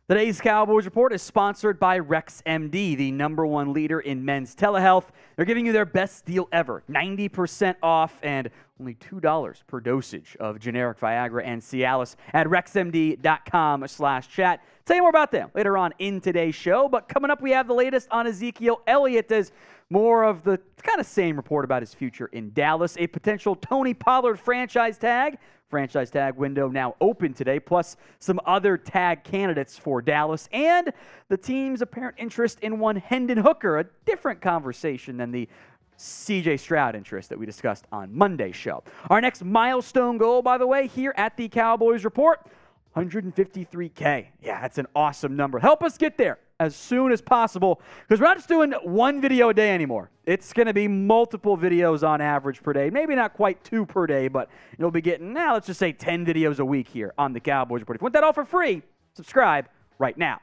Today's Cowboys Report is sponsored by RexMD, the #1 leader in men's telehealth. They're giving you their best deal ever, 90% off and only $2 per dosage of generic Viagra and Cialis at rexmd.com/chat. Tell you more about them later on in today's show. But coming up, we have the latest on Ezekiel Elliott as more of the kind of same report about his future in Dallas. A potential Tony Pollard franchise tag. Franchise tag window now open today, plus some other tag candidates for Dallas, and the team's apparent interest in one Hendon Hooker, a different conversation than the C.J. Stroud interest that we discussed on Monday's show. Our next milestone goal, by the way, here at the Cowboys Report, 153K. Yeah, that's an awesome number. Help us get there as soon as possible, because we're not just doing one video a day anymore. It's going to be multiple videos on average per day. Maybe not quite 2 per day, but you'll be getting, now let's just say 10 videos a week here on the Cowboys Report. If you want that all for free, subscribe right now.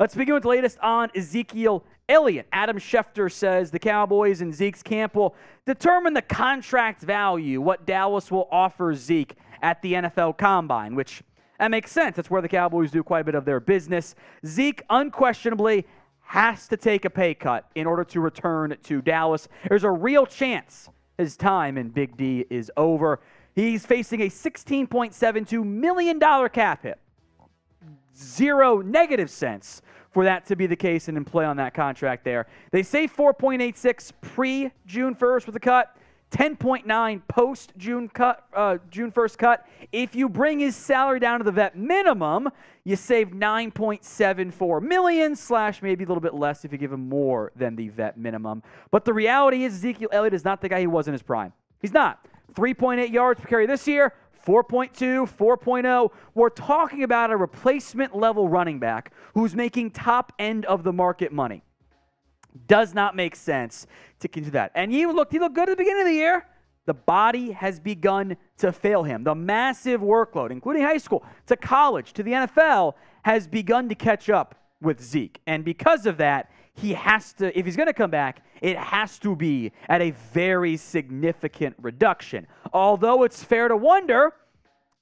Let's begin with the latest on Ezekiel Elliott. Adam Schefter says the Cowboys and Zeke's camp will determine the contract value, what Dallas will offer Zeke at the NFL Combine, which that makes sense. That's where the Cowboys do quite a bit of their business. Zeke unquestionably has to take a pay cut in order to return to Dallas. There's a real chance his time in Big D is over. He's facing a $16.72 million cap hit. Zero negative sense for that to be the case and in play on that contract there. They say 4.86 pre-June 1st with the cut. 10.9 post-June June 1st cut. If you bring his salary down to the vet minimum, you save $9.74 million / maybe a little bit less if you give him more than the vet minimum. But the reality is Ezekiel Elliott is not the guy he was in his prime. He's not. 3.8 yards per carry this year, 4.2, 4.0. We're talking about a replacement level running back who's making top end of the market money. Does not make sense to continue that. And he looked good at the beginning of the year. The body has begun to fail him. The massive workload, including high school, to college, to the NFL, has begun to catch up with Zeke. And because of that, he has to, if he's going to come back, it has to be at a very significant reduction. Although it's fair to wonder,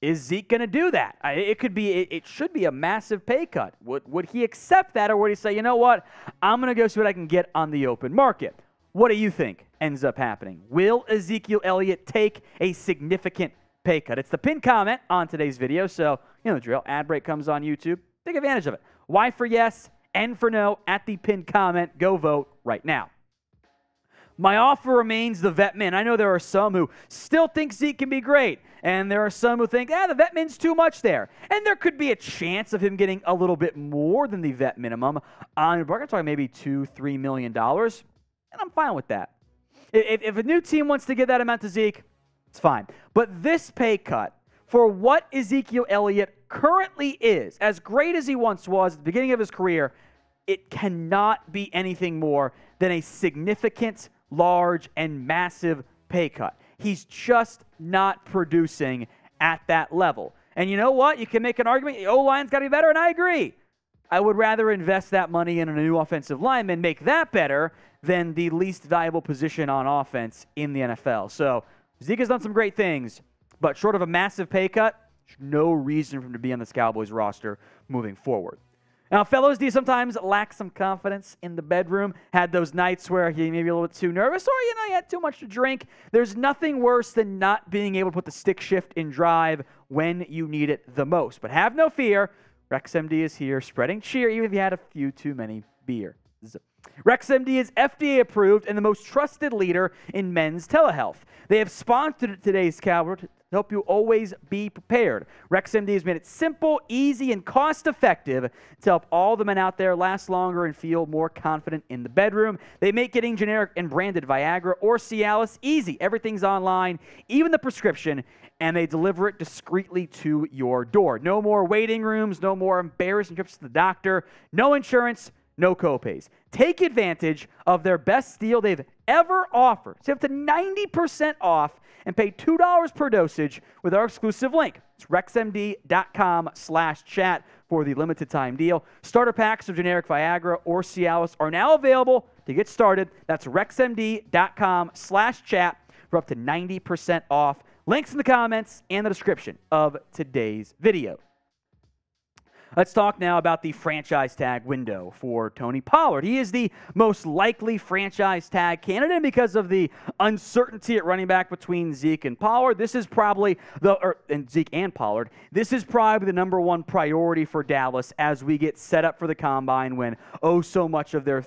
is Zeke going to do that? It should be a massive pay cut. Would he accept that, or would he say, you know what, I'm going to go see what I can get on the open market? What do you think ends up happening? Will Ezekiel Elliott take a significant pay cut? It's the pinned comment on today's video, so you know the drill. Ad break comes on YouTube. Take advantage of it. Y for yes, N for no at the pinned comment. Go vote right now. My offer remains the vet min. I know there are some who still think Zeke can be great, and there are some who think, the vet min's too much there. And there could be a chance of him getting a little bit more than the vet minimum. We're going to talk maybe $2, $3 million, and I'm fine with that. If a new team wants to give that amount to Zeke, it's fine. But this pay cut for what Ezekiel Elliott currently is, as great as he once was at the beginning of his career, it cannot be anything more than a significant, large, and massive pay cut. He's just not producing at that level. And you know what? You can make an argument, the O-line's got to be better, and I agree. I would rather invest that money in a new offensive lineman, make that better than the least valuable position on offense in the NFL. So Zeke has done some great things, but short of a massive pay cut, there's no reason for him to be on this Cowboys roster moving forward. Now, fellows, do you sometimes lack some confidence in the bedroom? Had those nights where you maybe a little bit too nervous, or you had too much to drink? There's nothing worse than not being able to put the stick shift in drive when you need it the most. But have no fear, RexMD is here spreading cheer even if you had a few too many beers. RexMD is FDA approved and the most trusted leader in men's telehealth. They have sponsored today's Cowboys to help you always be prepared. RexMD has made it simple, easy, and cost-effective to help all the men out there last longer and feel more confident in the bedroom. They make getting generic and branded Viagra or Cialis easy. Everything's online, even the prescription, and they deliver it discreetly to your door. No more waiting rooms, no more embarrassing trips to the doctor, no insurance, no copays. Take advantage of their best deal they've ever offered. Save up to 90% off and pay $2 per dosage with our exclusive link. It's rexmd.com/chat for the limited time deal. Starter packs of generic Viagra or Cialis are now available to get started. That's rexmd.com/chat for up to 90% off. Links in the comments and the description of today's video. Let's talk now about the franchise tag window for Tony Pollard. He is the most likely franchise tag candidate because of the uncertainty at running back between Zeke and Pollard. This is probably Zeke and Pollard. This is probably the number one priority for Dallas as we get set up for the combine when so much of their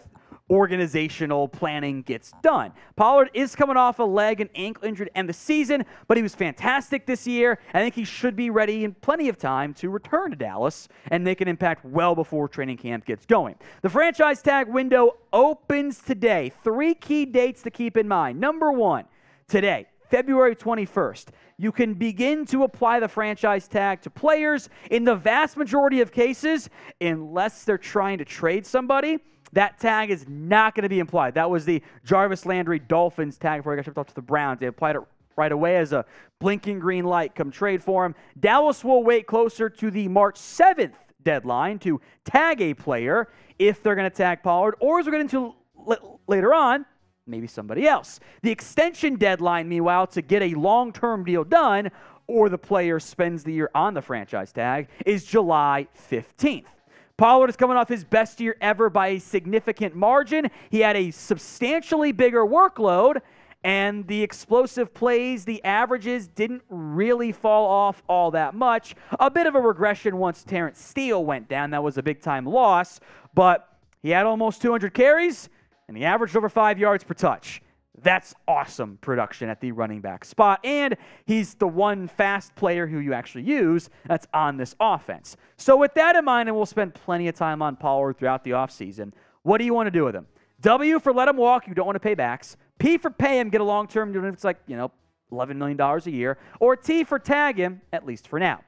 organizational planning gets done. Pollard is coming off a leg and ankle injury to end the season, but he was fantastic this year. I think he should be ready in plenty of time to return to Dallas and make an impact well before training camp gets going. The franchise tag window opens today. 3 key dates to keep in mind. Number 1, today, February 21st. You can begin to apply the franchise tag to players. In the vast majority of cases, unless they're trying to trade somebody, that tag is not going to be applied. That was the Jarvis Landry Dolphins tag before he got shipped off to the Browns. They applied it right away as a blinking green light come trade for him. Dallas will wait closer to the March 7th deadline to tag a player if they're going to tag Pollard, or as we're getting to later on, maybe somebody else. The extension deadline, meanwhile, to get a long-term deal done, or the player spends the year on the franchise tag, is July 15th. Pollard is coming off his best year ever by a significant margin. He had a substantially bigger workload, and the explosive plays, the averages, didn't really fall off all that much. A bit of a regression once Terrence Steele went down. That was a big-time loss, but he had almost 200 carries, and he averaged over 5 yards per touch. That's awesome production at the running back spot, and he's the one fast player who you actually use that's on this offense. So with that in mind, and we'll spend plenty of time on Pollard throughout the offseason, what do you want to do with him? W for let him walk, you don't want to pay backs. P for pay him, get a long-term deal if it's like, $11 million a year. Or T for tag him, at least for now.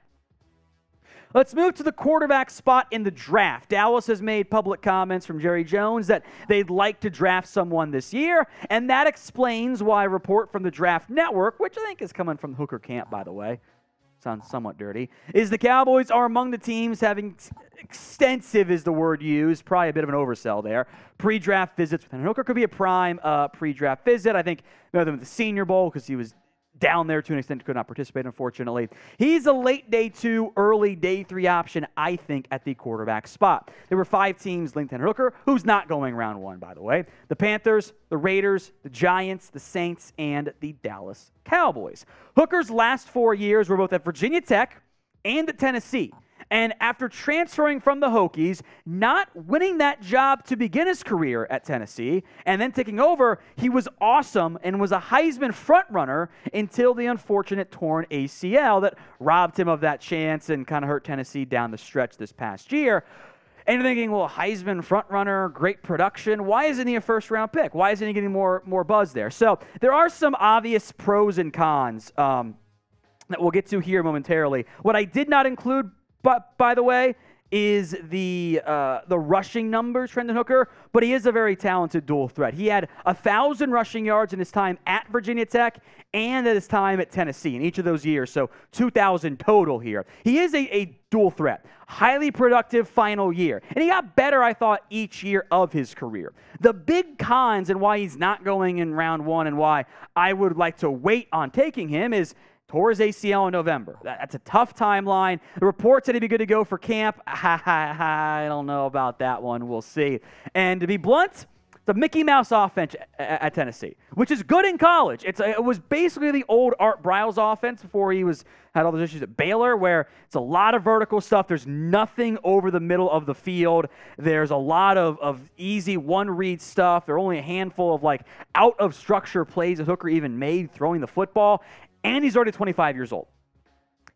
Let's move to the quarterback spot in the draft. Dallas has made public comments from Jerry Jones that they'd like to draft someone this year, and that explains why a report from the Draft Network, which I think is coming from the Hooker camp, by the way, sounds somewhat dirty, is the Cowboys are among the teams having extensive is the word used, probably a bit of an oversell there, pre-draft visits. And Hooker could be a prime pre-draft visit. I think maybe them at the Senior Bowl because he was down there to an extent, could not participate, unfortunately. He's a late day 2, early day 3 option, I think, at the quarterback spot. There were 5 teams linked to Hendon Hooker, who's not going round 1, by the way. The Panthers, the Raiders, the Giants, the Saints, and the Dallas Cowboys. Hooker's last 4 years were both at Virginia Tech and at Tennessee. And after transferring from the Hokies, not winning that job to begin his career at Tennessee, and then taking over, he was awesome and was a Heisman frontrunner until the unfortunate torn ACL that robbed him of that chance and kind of hurt Tennessee down the stretch this past year. And you're thinking, well, Heisman frontrunner, great production. Why isn't he a first-round pick? Why isn't he getting more buzz there? So there are some obvious pros and cons that we'll get to here momentarily. What I did not include, but by the way, is the rushing numbers for Hendon Hooker, but he is a very talented dual threat. He had 1,000 rushing yards in his time at Virginia Tech and at his time at Tennessee in each of those years, so 2,000 total here. He is a dual threat, highly productive final year, and he got better, I thought, each year of his career. The big cons and why he's not going in round 1 and why I would like to wait on taking him is tore his ACL in November. That's a tough timeline. The report said he'd be good to go for camp. I don't know about that one. We'll see. And to be blunt, it's a Mickey Mouse offense at Tennessee, which is good in college. It was basically the old Art Briles offense before he had all those issues at Baylor, where it's a lot of vertical stuff. There's nothing over the middle of the field. There's a lot of easy one-read stuff. There are only a handful of out-of-structure plays that Hooker even made throwing the football. And he's already 25 years old.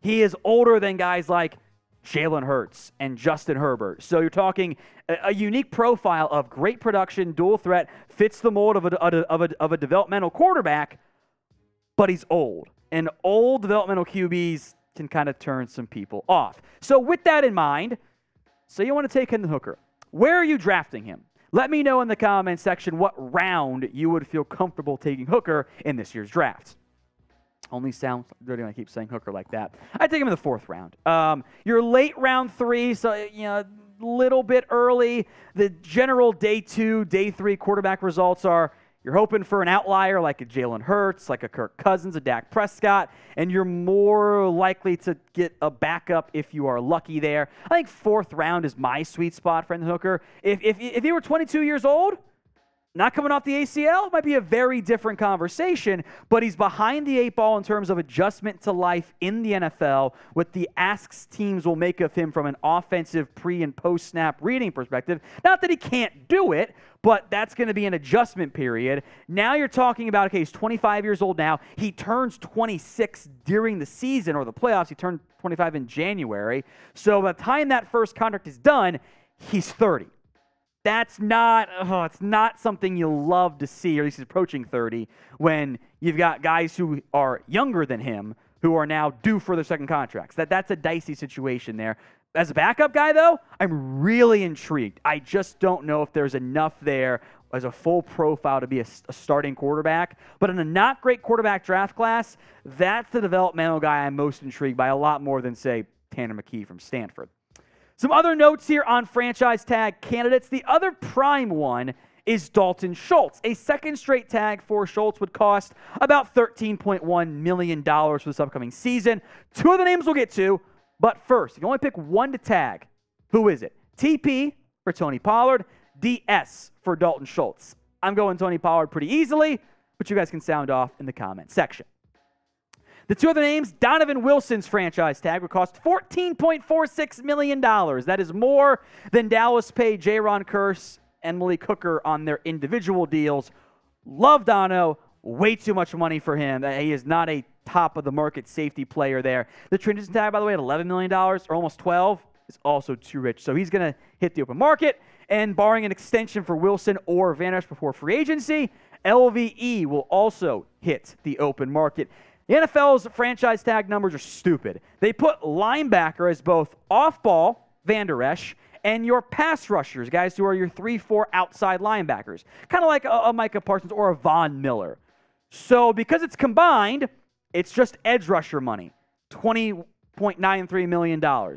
He is older than guys like Jalen Hurts and Justin Herbert. So you're talking a unique profile of great production, dual threat, fits the mold of a developmental quarterback, but he's old. And old developmental QBs can kind of turn some people off. So with that in mind, so you want to take Hendon Hooker. Where are you drafting him? Let me know in the comments section what round you would feel comfortable taking Hooker in this year's draft. Only sounds dirty when I keep saying Hooker like that. I take him in the 4th round. You're late round 3, so a little bit early. The general day 2, day 3 quarterback results are You're hoping for an outlier like a Jalen Hurts, like a Kirk Cousins, a Dak Prescott, and you're more likely to get a backup if you are lucky there. I think 4th round is my sweet spot for Hendon Hooker. If he were 22 years old, not coming off the ACL, it might be a very different conversation, but he's behind the 8 ball in terms of adjustment to life in the NFL with the asks teams will make of him from an offensive pre- and post-snap reading perspective. Not that he can't do it, but that's going to be an adjustment period. Now you're talking about, okay, he's 25 years old now. He turns 26 during the season or the playoffs. He turned 25 in January. So by the time that first contract is done, he's 30. That's not, it's not something you'll love to see, or at least he's approaching 30, when you've got guys who are younger than him who are now due for their second contracts. That's a dicey situation there. As a backup guy, though, I'm really intrigued. I just don't know if there's enough there as a full profile to be a starting quarterback. But in a not great quarterback draft class, that's the developmental guy I'm most intrigued by, a lot more than, say, Tanner McKee from Stanford. Some other notes here on franchise tag candidates. The other prime one is Dalton Schultz. A second straight tag for Schultz would cost about $13.1 million for this upcoming season. 2 other names we'll get to, but first, if you only pick one to tag, who is it? TP for Tony Pollard, DS for Dalton Schultz. I'm going Tony Pollard pretty easily, but you guys can sound off in the comments section. The 2 other names, Donovan Wilson's franchise tag would cost $14.46 million. That is more than Dallas paid Jaron Kearse and Malik Hooker on their individual deals. Love Dono. Way too much money for him. He is not a top-of-the-market safety player there. The transition tag, by the way, at $11 million, or almost $12, is also too rich. So he's going to hit the open market. And barring an extension for Wilson or Van Esch before free agency, LVE will also hit the open market. The NFL's franchise tag numbers are stupid. They put linebacker as both off-ball, Van Der Esch, and your pass rushers, guys who are your 3-4 outside linebackers. Kind of like a Micah Parsons or a Von Miller. So because it's combined, it's just edge rusher money, $20.93 million.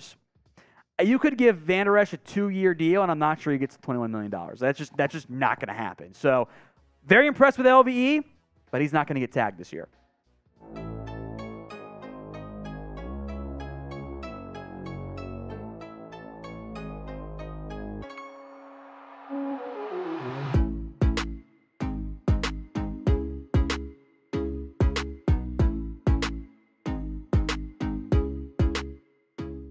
You could give Van Der Esch a 2-year deal, and I'm not sure he gets $21 million. That's just not going to happen. So very impressed with LVE, but he's not going to get tagged this year.